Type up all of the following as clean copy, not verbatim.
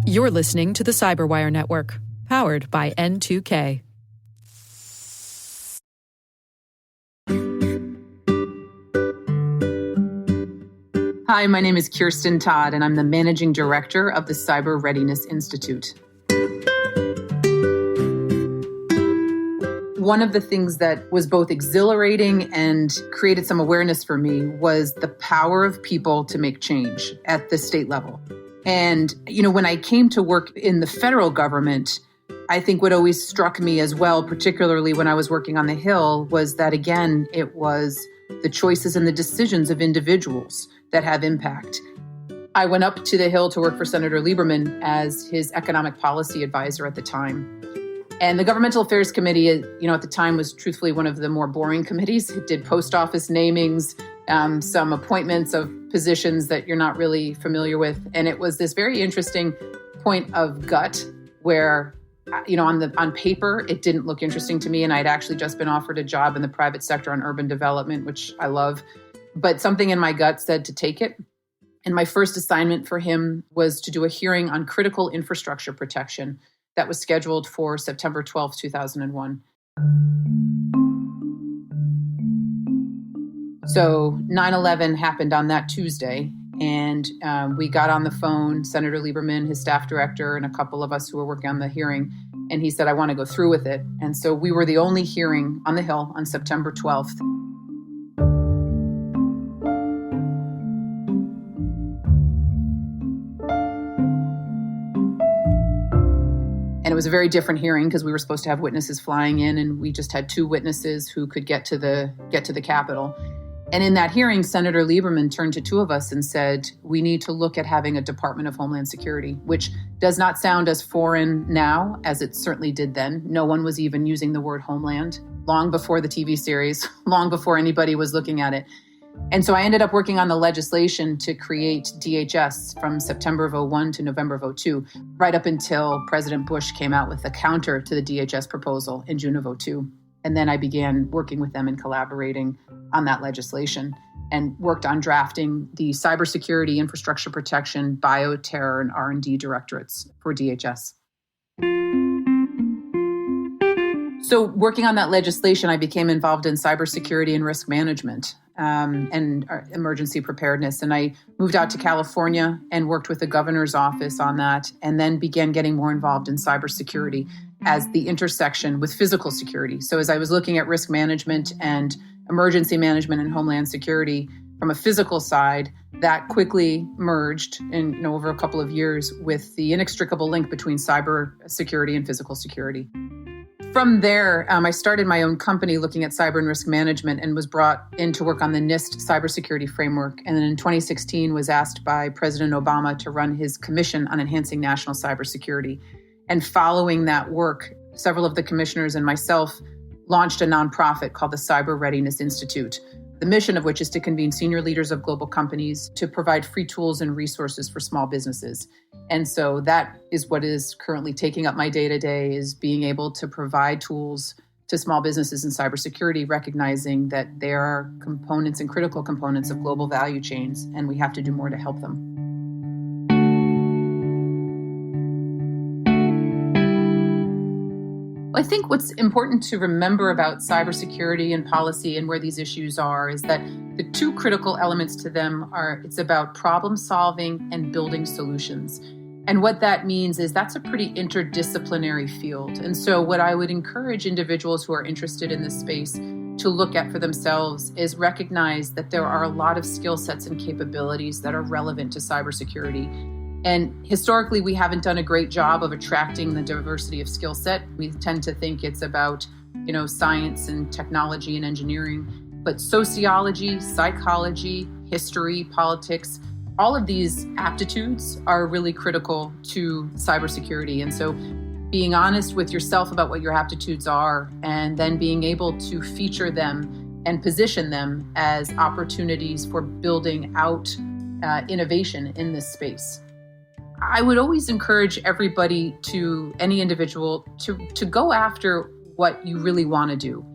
You're listening to the Cyberwire Network, powered by N2K. Hi, my name is Kiersten Todt, and I'm the Managing Director of the Cyber Readiness Institute. One of the things that was both exhilarating and created some awareness for me was the power of people to make change at the state level. And, when I came to work in the federal government, I think what always struck me as well, particularly when I was working on the Hill, was that, again, it was the choices and the decisions of individuals that have impact. I went up to the Hill to work for Senator Lieberman as his economic policy advisor at the time. And the Governmental Affairs Committee, at the time was truthfully one of the more boring committees. It did post office namings, some appointments of positions that you're not really familiar with. And it was this very interesting point of gut where, on paper, it didn't look interesting to me. And I'd actually just been offered a job in the private sector on urban development, which I love. But something in my gut said to take it. And my first assignment for him was to do a hearing on critical infrastructure protection that was scheduled for September 12th, 2001. So 9/11 happened on that Tuesday, and we got on the phone, Senator Lieberman, his staff director, and a couple of us who were working on the hearing, and he said, I want to go through with it. And so we were the only hearing on the Hill on September 12th. And it was a very different hearing because we were supposed to have witnesses flying in, and we just had two witnesses who could get to the Capitol. And in that hearing, Senator Lieberman turned to two of us and said, we need to look at having a Department of Homeland Security, which does not sound as foreign now as it certainly did then. No one was even using the word homeland long before the TV series, long before anybody was looking at it. And so I ended up working on the legislation to create DHS from September of 2001 to November of 2002, right up until President Bush came out with a counter to the DHS proposal in June of 2002. And then I began working with them and collaborating on that legislation and worked on drafting the cybersecurity, infrastructure protection, bioterror, and R&D directorates for DHS. So working on that legislation, I became involved in cybersecurity and risk management and emergency preparedness. And I moved out to California and worked with the governor's office on that, and then began getting more involved in cybersecurity as the intersection with physical security. So as I was looking at risk management and emergency management and homeland security from a physical side, that quickly merged in over a couple of years with the inextricable link between cyber security and physical security. From there, I started my own company looking at cyber and risk management and was brought in to work on the NIST cybersecurity framework. And then in 2016 was asked by President Obama to run his commission on enhancing national cybersecurity. And following that work, several of the commissioners and myself launched a nonprofit called the Cyber Readiness Institute, the mission of which is to convene senior leaders of global companies to provide free tools and resources for small businesses. And so that is what is currently taking up my day-to-day, is being able to provide tools to small businesses in cybersecurity, recognizing that there are components and critical components of global value chains, and we have to do more to help them. I think what's important to remember about cybersecurity and policy and where these issues are is that the two critical elements to them are it's about problem solving and building solutions. And what that means is that's a pretty interdisciplinary field. And so what I would encourage individuals who are interested in this space to look at for themselves is recognize that there are a lot of skill sets and capabilities that are relevant to cybersecurity. And historically, we haven't done a great job of attracting the diversity of skill set. We tend to think it's about, science and technology and engineering, but sociology, psychology, history, politics, all of these aptitudes are really critical to cybersecurity. And so being honest with yourself about what your aptitudes are, and then being able to feature them and position them as opportunities for building out innovation in this space. I would always encourage everybody any individual to go after what you really want to do.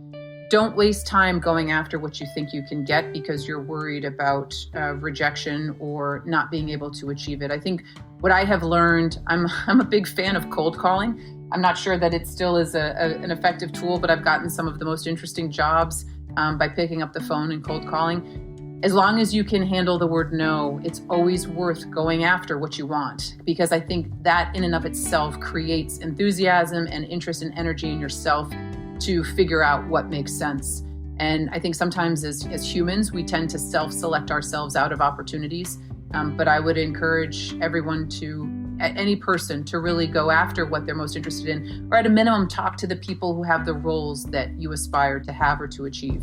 don't waste time going after what you think you can get because you're worried about rejection or not being able to achieve it. I think what I have learned, I'm a big fan of cold calling. I'm not sure that it still is an effective tool, but I've gotten some of the most interesting jobs by picking up the phone and cold calling. As long as you can handle the word no, it's always worth going after what you want, because I think that in and of itself creates enthusiasm and interest and energy in yourself to figure out what makes sense. And I think sometimes as humans, we tend to self-select ourselves out of opportunities. But I would encourage everyone any person to really go after what they're most interested in, or at a minimum, talk to the people who have the roles that you aspire to have or to achieve.